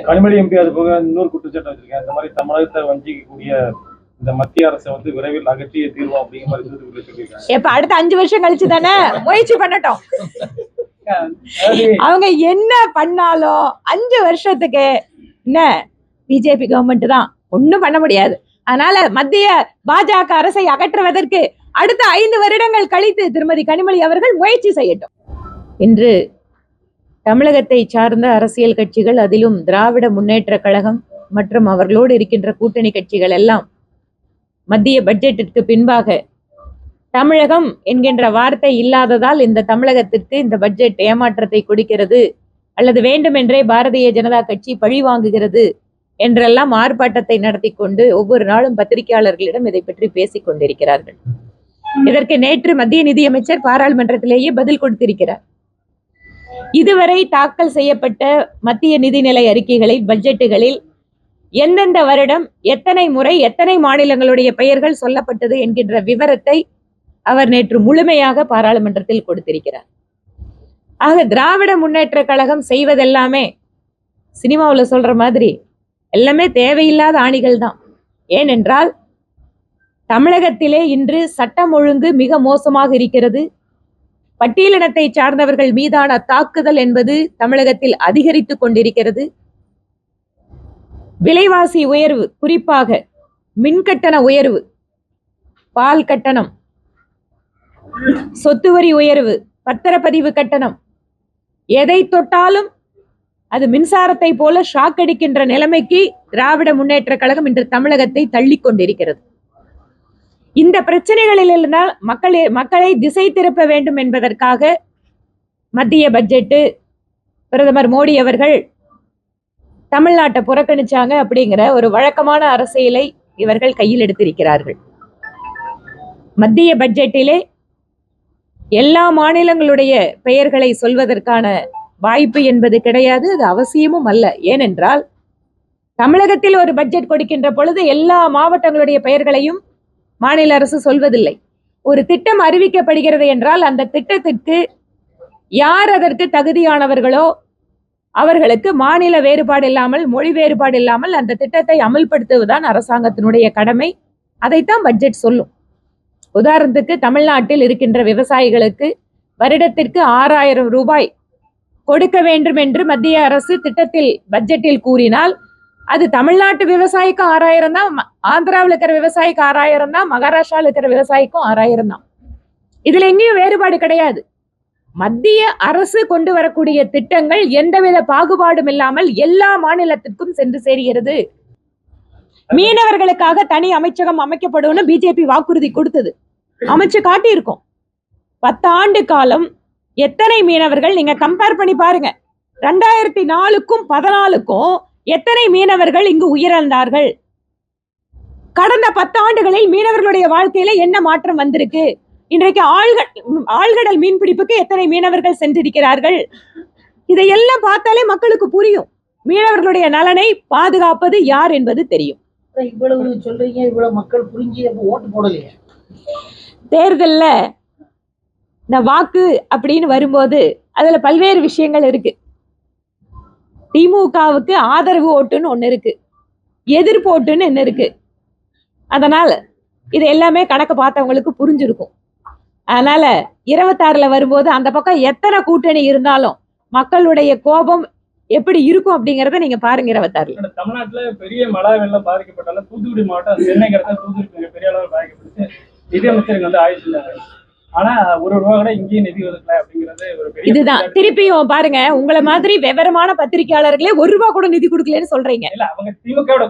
Kanimozhi MP அது போக இன்னொரு குற்றச்சாட்டு வச்சிருக்கேன். இந்த மாதிரி தமிழகத்தை வஞ்சிக்கக்கூடிய இந்த மத்திய அரசை வந்து விரைவில் அகற்றிய தீர்வோம் அப்படிங்கிற மாதிரி சொல்லியிருக்காங்க. இப்ப அடுத்த 5 வருஷம் கழிச்சு தானே முயற்சி பண்ணட்டும். அவங்க என்ன பண்ணாலும் 5 வருஷத்துக்கு என்ன பிஜேபி கவர்மெண்ட் தான் ஒண்ணும் பண்ண முடியாது. அதனால மத்திய பாஜக அரசை அகற்றுவதற்கு அடுத்த 5 வருடங்கள் கழித்து திருமதி கனிமொழி அவர்கள் முயற்சி செய்யட்டும். இன்று தமிழகத்தை சார்ந்த அரசியல் கட்சிகள், அதிலும் திராவிட முன்னேற்ற கழகம் மற்றும் அவர்களோடு இருக்கின்ற கூட்டணி கட்சிகள் எல்லாம் மத்திய பட்ஜெட்டிற்கு பின்பாக தமிழகம் என்கின்ற வார்த்தை இல்லாததால் இந்த தமிழகத்திற்கு இந்த பட்ஜெட் ஏமாற்றத்தை கொடுக்கிறது அல்லது வேண்டுமென்றே பாரதிய ஜனதா கட்சி பழி வாங்குகிறது என்றெல்லாம் ஆர்ப்பாட்டத்தை நடத்தி கொண்டு ஒவ்வொரு நாளும் பத்திரிகையாளர்களிடம் இதை பற்றி பேசிக் கொண்டிருக்கிறார்கள். இதற்கு நேற்று மத்திய நிதியமைச்சர் பாராளுமன்றத்திலேயே பதில் கொடுத்திருக்கிறார். இதுவரை தாக்கல் செய்யப்பட்ட மத்திய நிதிநிலை அறிக்கைகளை, பட்ஜெட்டுகளில் எந்தெந்த வருடம் எத்தனை முறை எத்தனை மாநிலங்களுடைய பெயர்கள் சொல்லப்பட்டது என்கின்ற விவரத்தை அவர் நேற்று முழுமையாக பாராளுமன்றத்தில் கொடுத்திருக்கிறார். ஆக திராவிட முன்னேற்ற கழகம் செய்வதெல்லாமே சினிமாவில் சொல்ற மாதிரி எல்லாமே தேவையில்லாத ஆணிகள் தான். ஏனென்றால் தமிழகத்திலே இன்று சட்டம் ஒழுங்கு மிக மோசமாக இருக்கிறது. பட்டியலினத்தை சார்ந்தவர்கள் மீதான தாக்குதல் என்பது தமிழகத்தில் அதிகரித்து கொண்டிருக்கிறது. விலைவாசி உயர்வு, குறிப்பாக மின்கட்டண உயர்வு, பால் கட்டணம், சொத்து வரி உயர்வு, பத்திரப்பதிவு கட்டணம், எதை தொட்டாலும் அது மின்சாரத்தை போல ஷாக் அடிக்கின்ற நிலைமைக்கு திராவிட முன்னேற்ற கழகம் இன்று தமிழகத்தை தள்ளி கொண்டிருக்கிறது. இந்த பிரச்சனைகளில் இருந்தால் மக்களை திசை திருப்ப வேண்டும் என்பதற்காக மத்திய பட்ஜெட்டு பிரதமர் மோடி அவர்கள் தமிழ்நாட்டை புறக்கணிச்சாங்க அப்படிங்கிற ஒரு வழக்கமான அரசியலை இவர்கள் கையில் எடுத்திருக்கிறார்கள். மத்திய பட்ஜெட்டிலே எல்லா மாநிலங்களுடைய பெயர்களை சொல்வதற்கான வாய்ப்பு என்பது கிடையாது, அது அவசியமும் அல்ல. ஏனென்றால் தமிழகத்தில் ஒரு பட்ஜெட் கொடுக்கின்ற பொழுது எல்லா மாவட்டங்களுடைய பெயர்களையும் மாநில அரசு சொல்வதில்லை. ஒரு திட்டம் அறிவிக்கப்படுகிறது என்றால் அந்த திட்டத்திற்கு யார் அதற்கு தகுதியானவர்களோ அவர்களுக்கு மாநில வேறுபாடு இல்லாமல், மொழி வேறுபாடு இல்லாமல் அந்த திட்டத்தை அமல்படுத்துவதுதான் அரசாங்கத்தினுடைய கடமை. அதைத்தான் பட்ஜெட் சொல்லும். உதாரணத்துக்கு தமிழ்நாட்டில் இருக்கின்ற விவசாயிகளுக்கு வருடத்திற்கு 6000 ரூபாய் கொடுக்க வேண்டும் என்று மத்திய அரசு திட்டத்தில் பட்ஜெட்டில் கூறினால் அது தமிழ்நாட்டு விவசாயிக்கு 6000 தான், ஆந்திராவில் இருக்கிற விவசாயிக்கு 6000 தான், மகாராஷ்டிராவில் இருக்கிற விவசாயிக்கும் 6000 தான். இதுல எங்கேயும் வேறுபாடு கிடையாது. மத்திய அரசு கொண்டு வரக்கூடிய திட்டங்கள் எந்தவித பாகுபாடும் இல்லாமல் எல்லா மாநிலத்திற்கும் சென்று சேர்கிறது. மீனவர்களுக்காக தனி அமைச்சகம் அமைக்கப்படும் பிஜேபி வாக்குறுதி கொடுத்தது, அமைச்சு காட்டியிருக்கோம். 10 ஆண்டு காலம் எத்தனை மீனவர்கள் நீங்க கம்பேர் பண்ணி பாருங்க. 2004க்கும் 2014க்கும் எத்தனை மீனவர்கள் இங்கு உயிரிழந்தார்கள்? கடந்த 10 ஆண்டுகளில் மீனவர்களுடைய வாழ்க்கையில என்ன மாற்றம் வந்திருக்கு? இன்றைக்கு ஆழ்கடல் மீன்பிடிப்புக்கு எத்தனை மீனவர்கள் சென்றிருக்கிறார்கள்? இதையெல்லாம் பார்த்தாலே மக்களுக்கு புரியும். மீனவர்களுடைய நலனை பாதுகாப்பது யார் என்பது தெரியும். இவ்வளவு சொல்றீங்க, இவ்வளவு மக்கள் புரிஞ்சு ஓட்டு போடலையே. தேர்தல்ல இந்த வாக்கு அப்படின்னு வரும்போது அதுல பல்வேறு விஷயங்கள் இருக்கு. திமுகவுக்கு ஆதரவு ஓட்டுன்னு ஒண்ணு இருக்கு, எதிர்ப்பு ஓட்டுன்னு என்ன இருக்கு. அதனால இது எல்லாமே கணக்கு பார்த்தவங்களுக்கு புரிஞ்சிருக்கும். அதனால 26ல வரும்போது அந்த பக்கம் எத்தனை கூட்டணி இருந்தாலும் மக்களுடைய கோபம் எப்படி இருக்கும் அப்படிங்கறத நீங்க பாருங்க. 26ல தமிழ்நாட்டுல பெரிய மழை வெள்ளம் பாதிக்கப்பட்டாலும் தூத்துக்குடி மாவட்டம், சென்னைங்கிறத தூத்துக்குடி பெரிய அளவில் பாதிக்கப்பட்டு நிதியமைச்சருக்கு வந்து ஆயிடுச்சு. ஆனா ₹1 கூட இங்கேயும் நிதி ஒதுக்கல அப்படிங்கிறது ஒரு பெரிய இதுதான். திருப்பியும் பாருங்க, உங்களை மாதிரி விவரமான பத்திரிகையாளர்களே ₹1 கூட நிதி கொடுக்கலன்னு சொல்றீங்க. அவங்க திமுகவோட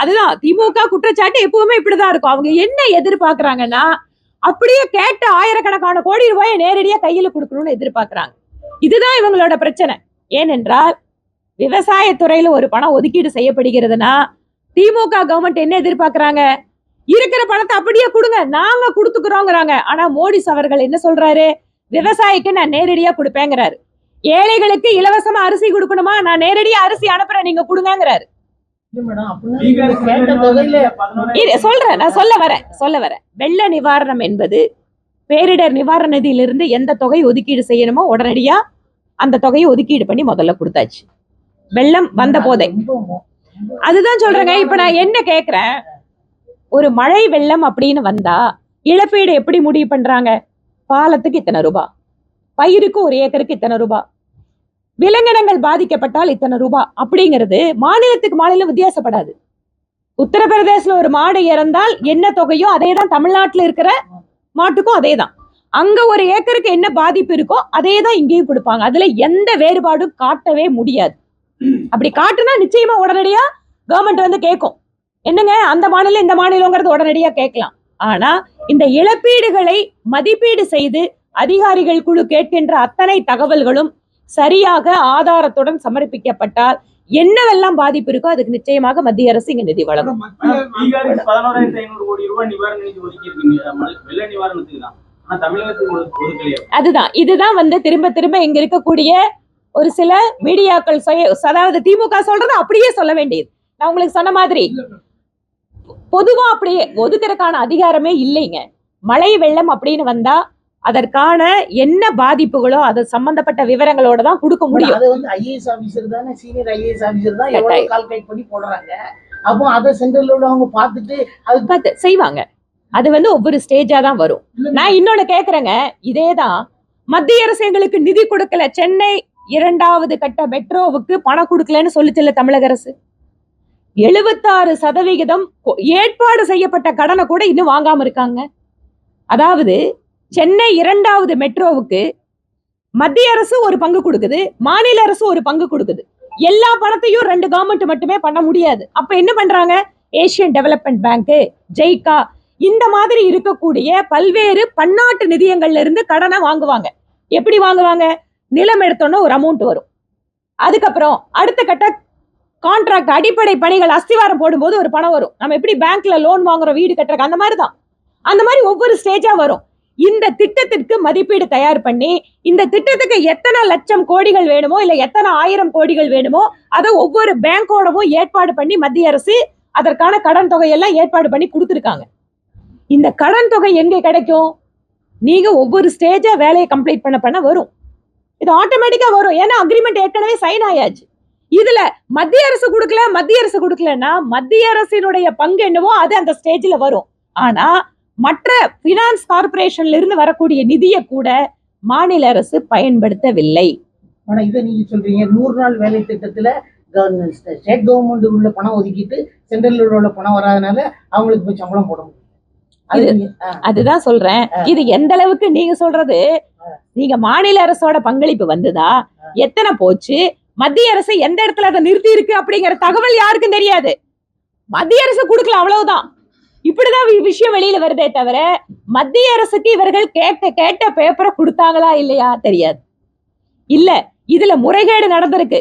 அதுதான் திமுக குற்றச்சாட்டு எப்பவுமே இப்படிதான் இருக்கும். அவங்க என்ன எதிர்பார்க்கறாங்கன்னா, அப்படியே கேட்ட ஆயிரக்கணக்கான கோடி ரூபாயை நேரடியா கையில கொடுக்கணும்னு எதிர்பார்க்கறாங்க. இதுதான் இவங்களோட பிரச்சனை. ஏனென்றால் விவசாயத்துறையில ஒரு பணம் ஒதுக்கீடு செய்யப்படுகிறதுனா திமுக கவர்மெண்ட் என்ன எதிர்பார்க்கறாங்க? இருக்கிற பணத்தை அப்படியே கொடுங்க, நாங்க கொடுத்துக்கிறோங்கிறாங்க. ஆனா மோடி அவர்கள் என்ன சொல்றாரு? விவசாயிக்கு நான் நேரடியா கொடுப்பேங்கிறாரு. ஏழைகளுக்கு இலவசமா அரிசி கொடுக்கணுமா, நான் நேரடியா அரிசி அனுப்புறேன், நீங்க கொடுங்கிறாரு. சொல்ல வரேன். வெள்ள நிவாரணம் என்பது பேரிடர் நிவாரண நிதியிலிருந்து எந்த தொகை ஒதுக்கீடு செய்யணுமோ உடனடியா அந்த தொகையை ஒதுக்கீடு பண்ணி முதல்ல கொடுத்தாச்சு. வெள்ளம் வந்த போதே. அதுதான் சொல்றேங்க. இப்ப நான் என்ன கேக்குறேன், ஒரு மழை வெள்ளம் அப்படின்னு வந்தா இழப்பீடு எப்படி முடிவு பண்றாங்க? பாலத்துக்கு இத்தனை ரூபாய், பயிருக்கு ஒரு ஏக்கருக்கு இத்தனை ரூபாய், விலங்கினங்கள் பாதிக்கப்பட்டால் இத்தனை ரூபாய் அப்படிங்கிறது மாநிலத்துக்கு மாநிலம் வித்தியாசப்படாது. உத்தரப்பிரதேசல ஒரு மாடு இறந்தால் என்ன தொகையோ அதே தான் தமிழ்நாட்டுல இருக்கிற மாட்டுக்கும் அதே தான். அங்க ஒரு ஏக்கருக்கு என்ன பாதிப்பு இருக்கோ அதே தான் இங்கேயும் கொடுப்பாங்க. அதுல எந்த வேறுபாடும் காட்டவே முடியாது. அப்படி காட்டுனா நிச்சயமா உடனடியா கவர்மெண்ட் வந்து கேட்கும், என்னங்க அந்த மாநிலம் இந்த மாநிலங்கிறது உடனடியா கேட்கலாம். ஆனா இந்த இழப்பீடுகளை மதிப்பீடு செய்து அதிகாரிகள் குழு கேட்கின்ற அத்தனை தகவல்களும் சரியாக ஆதாரத்துடன் சமர்ப்பிக்கப்பட்டால் என்னவெல்லாம் பாதிப்பு இருக்கோ அதுக்கு நிச்சயமாக மத்திய அரசு இங்க நிதி வழங்கும். 11,500 கோடி ரூபாய் நிவாரண நிதி ஒதுக்கி இருக்கீங்க வெள்ள நிவாரணத்துக்கு தான். ஆனா தமிழகத்துக்கு ஒதுக்கலையா? அதுதான் இதுதான் வந்து திரும்ப திரும்ப இங்க இருக்கக்கூடிய ஒரு சில மீடியாக்கள் அதாவது திமுக சொல்றது அப்படியே சொல்ல வேண்டியது. நான் உங்களுக்கு சொன்ன மாதிரி பொதுவா அப்படியே ஒதுக்குறதுக்கான அதிகாரமே இல்லைங்க. மழை வெள்ளம் அப்படின்னு வந்தா அதற்கான என்ன பாதிப்புகளோ அது சம்பந்தப்பட்ட விவரங்களோட தான் கொடுக்க முடியும். அது வந்து ஐஏஎஸ் ஆபீசர் தானே, சீனியர் ஐஏஎஸ் ஆபீசர் தான் எவ்வளவு கால்குலேட் பண்ணி போடுறாங்க. அப்போ அதை சென்ட்ரல்ல உள்ளவங்க பார்த்துட்டு அதுக்கு பார்த்து செய்வாங்க. அது வந்து ஒவ்வொரு ஸ்டேஜா தான் வரும். நான் இன்னொன்னு கேக்குறேங்க, இதேதான் மத்திய அரசு எங்களுக்கு நிதி கொடுக்கல, சென்னை 2வது கட்ட மெட்ரோவுக்கு பணம் கொடுக்கலன்னு சொல்லிச்சுல்ல தமிழக அரசு. 76% ஏற்பாடு செய்யப்பட்ட கடனை கூட இன்னும் வாங்காம இருக்காங்க. அதாவது சென்னை 2வது மெட்ரோவுக்கு மத்திய அரசு ஒரு பங்கு கொடுக்குது, மாநில அரசு ஒரு பங்கு கொடுக்குது. எல்லா பணத்தையும் 2 கவர்மெண்ட் மட்டுமே பண்ண முடியாது. அப்ப என்ன பண்றாங்க, ஏசியன் டெவலப்மெண்ட் பேங்க், ஜெய்கா இந்த மாதிரி இருக்கக்கூடிய பல்வேறு பன்னாட்டு நிதியங்கள்ல இருந்து கடனை வாங்குவாங்க. எப்படி வாங்குவாங்க, நிலம் எடுத்தோன்னா ஒரு அமௌண்ட் வரும், அதுக்கப்புறம் அடுத்த கட்ட கான்ட்ராக்ட் அடிப்படை பணிகள் அஸ்திவாரம் போடும்போது ஒரு பணம் வரும். நம்ம எப்படி பேங்க்ல லோன் வாங்குறோம் வீடு கட்டுறதுக்கு, அந்த மாதிரி தான். அந்த மாதிரி ஒவ்வொரு ஸ்டேஜா வரும். இந்த திட்டத்திற்கு மதிப்பீடு தயார் பண்ணி இந்த திட்டத்துக்கு எத்தனை லட்சம் கோடிகள் வேணுமோ இல்ல எத்தனை 1000 கோடிகள் வேணுமோ அதை ஒவ்வொரு பேங்கோடவும் ஏற்பாடு பண்ணி மத்திய அரசு அதற்கான கடன் தொகையெல்லாம் ஏற்பாடு பண்ணி கொடுத்துருக்காங்க. இந்த கடன் தொகை எங்க கிடைக்கும், நீங்க ஒவ்வொரு ஸ்டேஜா வேலையை கம்ப்ளீட் பண்ண வரும். இது ஆட்டோமேட்டிக்கா வரும். ஏன்னா அக்ரிமெண்ட் ஏற்கனவே சைன் ஆயாச்சு. இதுல மத்திய அரசு கொடுக்கலன்னா மத்திய அரசினுடைய பங்கு என்னவோ அது அந்த ஸ்டேஜ்ல வரும். ஆனா மற்ற பினான்ஸ் கார்பரேஷன்ல இருந்து வரக்கூடிய நிதியை கூட மாநில அரசு பயன்படுத்தவில்லை. ஆனா இதை நீங்க சொல்றீங்க 100 நாள் வேலை திட்டத்துல ஸ்டேட் கவர்மெண்ட் உள்ள பணம் ஒதுக்கிட்டு சென்ட்ரல் உள்ள பணம் வராதனால அவங்களுக்கு போய் சம்பளம் போட முடியும். அதுதான் சொல்றேன். இது எந்த அளவுக்கு நீங்க சொல்றது, நீங்க மாநில அரசோட பங்களிப்பு வந்துதா, எத்தனை போச்சு, மத்திய அரசு எந்த இடத்துல அதை நிறுத்தி இருக்கு அப்படிங்கிற தகவல் யாருக்கும் தெரியாது. மத்திய அரசு கொடுக்கல, அவ்வளவுதான். இப்படிதான் விஷயம் வெளியில வருதே தவிர மத்திய அரசுக்கு இவர்கள் கேட்ட பேப்பரை கொடுத்தாங்களா இல்லையா தெரியாது. இல்ல இதுல முறைகேடு நடந்திருக்கு,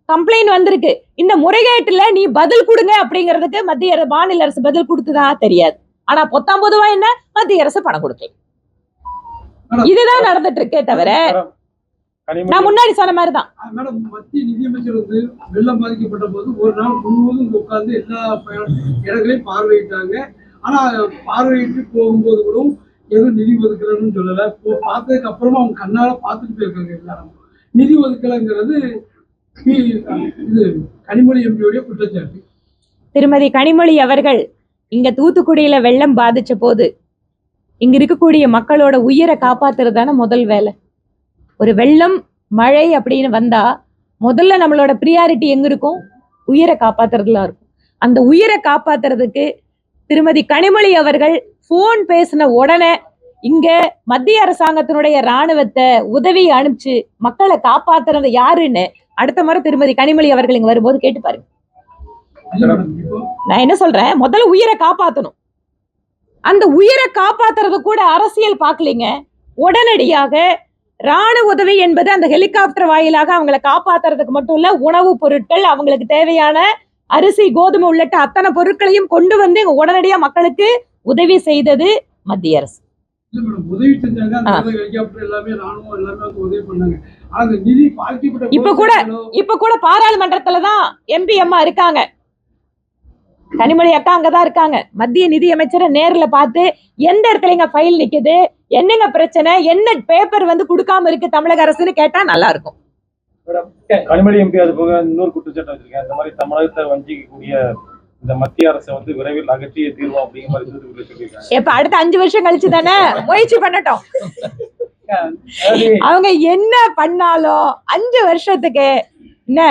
கம்ப்ளைண்ட் வந்திருக்கு, இந்த முறைகேட்டுல நீ பதில் கொடுங்க அப்படிங்கிறதுக்கு மாநில அரசு பதில் கொடுத்ததா தெரியாது. ஆனா பொதுவா என்ன, மத்திய அரசு பணம் கொடுக்கல. இதுதான் நடந்துட்டு இருக்கே தவிர நான் முன்னாடி சொன்ன மாதிரிதான். மேடம், மத்திய நிதியமைச்சர் வந்து வெள்ளம் பாதிக்கப்பட்ட போது ஒரு நாள் முழுவதும் உட்கார்ந்து எல்லா இடங்களையும் பார்வையிட்டாங்க. ஆனா பார்வையிட்டு போகும்போது கூட எதுவும் நிதி ஒதுக்கலன்னு சொல்லல. பார்த்ததுக்கு அப்புறமா அவங்க கண்ணால பார்த்துட்டு போயிருக்காங்க எல்லாரும். நிதி ஒதுக்கலைங்கிறது இது கனிமொழி எம்பியோடைய குற்றச்சாட்டு. திருமதி கனிமொழி அவர்கள் இங்க தூத்துக்குடியில வெள்ளம் பாதிச்ச போது இங்க இருக்கக்கூடிய மக்களோட உயிரை காப்பாத்துறது தானே முதல் வேலை. ஒரு வெள்ளம் மழை அப்படின்னு வந்தா முதல்ல நம்மளோட பிரியாரிட்டி எங்க இருக்கும், உயிரை காப்பாத்துறதுல இருக்கும். அந்த உயிரை காப்பாத்துறதுக்கு திருமதி கனிமொழி அவர்கள் போன் பேசின உடனே இங்க மத்திய அரசாங்கத்தினுடைய ராணுவத்தை உதவி அனுப்பிச்சு மக்களை காப்பாத்துறது யாருன்னு அடுத்த முறை திருமதி கனிமொழி அவர்கள் இங்க வரும்போது கேட்டு பாருங்க. நான் என்ன சொல்றேன், முதல்ல உயிரை காப்பாத்தணும். அந்த உயிரை காப்பாத்துறது கூட அரசியல் பார்க்கலீங்க. உடனடியாக ராணுவ உதவி என்பது அந்த ஹெலிகாப்டர் வாயிலாக அவங்களை காப்பாத்துறதுக்கு மட்டும் இல்ல, உணவு பொருட்கள், அவங்களுக்கு தேவையான அரிசி கோதுமை உள்ளிட்ட அத்தனை பொருட்களையும் கொண்டு வந்து உடனடியா மக்களுக்கு உதவி செய்தது மத்திய அரசு. உதவி செஞ்சாங்க, ஹெலிகாப்டர் எல்லாமே ராணுவம் எல்லாமே உதவி பண்ணாங்க. ஆனா நிதி பாதிக்கப்பட்ட இப்ப கூட பாராளுமன்றத்துலதான் எம்பி அம்மா இருக்காங்க, கனிமொழி அக்கா அங்கதான் இருக்காங்க. மத்திய நிதி அமைச்சரை நேர்ல பார்த்து எந்த இடத்துல ஃபைல் நிக்குது, என்னங்க பிரச்சனை, என்ன பேப்பர் வந்து கொடுக்காம இருக்கு தமிழக அரசுன்னு கேட்டா நல்லா இருக்கும். கனிமொழி எம்பி அது போக இன்னொரு குற்றச்சாட்டு வச்சிருக்கேன். இந்த மாதிரி தமிழகத்தை வஞ்சிக்கக்கூடிய இந்த மத்திய அரசை வந்து விரைவில் அகற்றிய தீர்வோம் அப்படிங்கிற மாதிரி சொல்லியிருக்காங்க. இப்ப அடுத்த 5 வருஷம் கழிச்சு தானே முயற்சி பண்ணட்டும். அவங்க என்ன பண்ணாலும் 5 வருஷத்துக்கு என்ன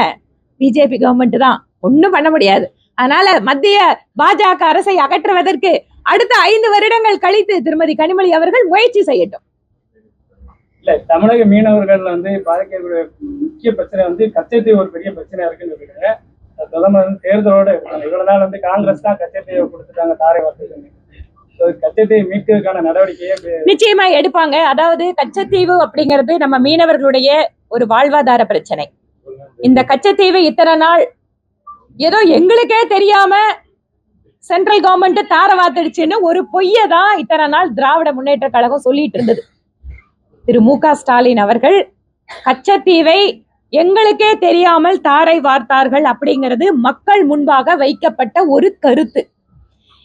பிஜேபி கவர்மெண்ட் தான், ஒண்ணும் பண்ண முடியாது. அதனால மத்திய பாஜக அரசை அகற்றுவதற்கு அடுத்த 5 வருடங்கள் கழித்து திருமதி கனிமொழி அவர்கள் முயற்சி செய்யட்டும். இல்ல, தமிழக மீனவர்கள் வந்து பாதிக்கக்கூடிய முக்கிய பிரச்சனை வந்து கச்சத்தீவு ஒரு பெரிய பிரச்சனையா இருக்குன்னு சொல்லிட்டு பிரதமர் வந்து தேர்தலோட இருக்காங்க. இவ்வளவு நாள் வந்து காங்கிரஸ் தான் கச்சத்தீவை கொடுத்துட்டாங்க தாரை வார்த்தை. கச்சத்தீவை மீட்கிறதுக்கான நடவடிக்கையை நிச்சயமா எடுப்பாங்க. அதாவது கச்சத்தீவு அப்படிங்கிறது நம்ம மீனவர்களுடைய ஒரு வாழ்வாதார பிரச்சனை. இந்த கச்சத்தீவு இத்தனை நாள் ஏதோ எங்களுக்கே தெரியாம சென்ட்ரல் கவர்மெண்ட் தார வார்த்தடிச்சுன்னு ஒரு பொய்யை தான் இத்தனை நாள் திராவிட முன்னேற்ற கழகம் சொல்லிட்டு இருந்தது. திரு மு.க. ஸ்டாலின் அவர்கள் கச்சத்தீவை எங்களுக்கே தெரியாமல் தாரை வார்த்தார்கள் அப்படிங்கிறது மக்கள் முன்பாக வைக்கப்பட்ட ஒரு கருத்து.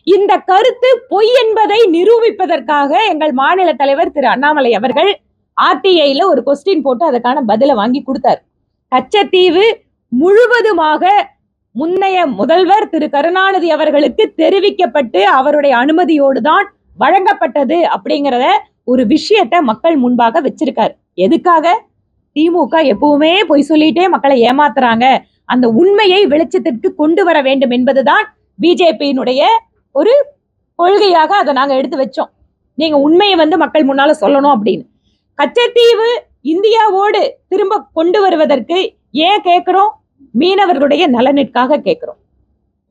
இந்த கருத்து பொய் என்பதை நிரூபிப்பதற்காக எங்கள் மாநில தலைவர் திரு அண்ணாமலை அவர்கள் RTIல ஒரு கொஸ்டின் போட்டு அதுக்கான பதிலை வாங்கி கொடுத்தார். கச்சத்தீவு முழுவதுமாக முன்னைய முதல்வர் திரு கருணாநிதி அவர்களுக்கு தெரிவிக்கப்பட்டு அவருடைய அனுமதியோடு தான் வழங்கப்பட்டது அப்படிங்கிறத ஒரு விஷயத்தை மக்கள் முன்பாக வச்சிருக்காரு. எதுக்காக? திமுக எப்பவுமே பொய் சொல்லிட்டே மக்களை ஏமாத்துறாங்க, அந்த உண்மையை வெளிச்சத்திற்கு கொண்டு வர வேண்டும் என்பதுதான் பிஜேபியினுடைய ஒரு கொள்கையாக அதை நாங்க எடுத்து வச்சோம். நீங்க உண்மையை வந்து மக்கள் முன்னால சொல்லணும் அப்படின்னு. கச்சத்தீவு இந்தியாவோடு திரும்ப கொண்டு வருவதற்கு ஏன் கேட்கிறோம்? மீனவர்களுடைய நலனுக்காக கேட்கிறோம்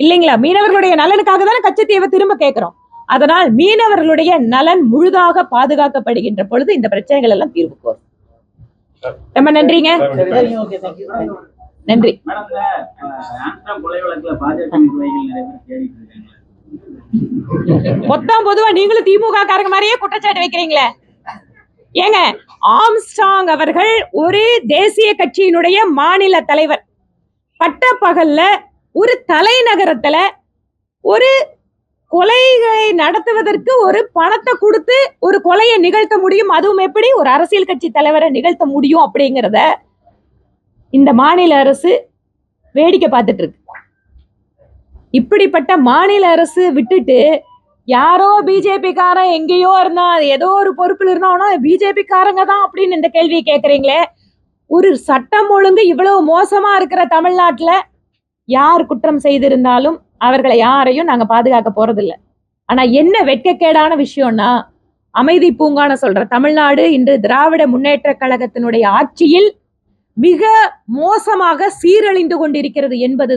இல்லைங்களா? மீனவர்களுடைய நலனுக்காக தானே கச்சத்தீவை திரும்ப கேட்கிறோம். அதனால் மீனவர்களுடைய நலன் முழுதாக பாதுகாக்கப்படுகின்ற பொழுது இந்த பிரச்சனைகள் எல்லாம் தீர்வுக்கு வரும். ரொம்ப நன்றிங்க. நன்றி. கொலை வழக்குல பாஜக நிர்வாகிகள் நிறைய பேர் தேடிட்டு இருக்காங்க. மொத்தம் பொதுவா நீங்களும் திமுக காரங்க மாதிரியே குற்றச்சாட்டு வைக்கிறீங்களே. ஏங்க, ஆம்ஸ்ட்ராங் அவர்கள் ஒரு தேசிய கட்சியினுடைய மாநில தலைவர். பட்டப்பகல்ல ஒரு தலைநகரத்துல ஒரு கொலையை நடத்துவதற்கு ஒரு பணத்தை கொடுத்து ஒரு கொலையை நிகழ்த்த முடியும். அதுவும் எப்படி ஒரு அரசியல் கட்சி தலைவரை நிகழ்த்த முடியும் அப்படிங்கிறத இந்த மாநில அரசு வேடிக்கை பார்த்துட்டு இருக்கு. இப்படிப்பட்ட மாநில அரசு விட்டுட்டு யாரோ பிஜேபி காரன் எங்கேயோ இருந்தா, ஏதோ ஒரு பொறுப்பில் இருந்தானோ பிஜேபி காரங்க தான் அப்படின்னு இந்த கேள்வியை கேட்கறீங்களே. ஒரு சட்டம் ஒழுங்கு இவ்வளவு மோசமா இருக்கிற தமிழ்நாட்டுல யார் குற்றம் செய்திருந்தாலும் அவர்களை யாரையும் நாங்க பாதுகாக்க போறதில்லை. ஆனா என்ன வெட்கக்கேடான விஷயம்னா, அமைதி பூங்கான சொல்ற தமிழ்நாடு இன்று திராவிட முன்னேற்ற கழகத்தினுடைய ஆட்சியில் மிக மோசமாக சீரழிந்து கொண்டிருக்கிறது என்பது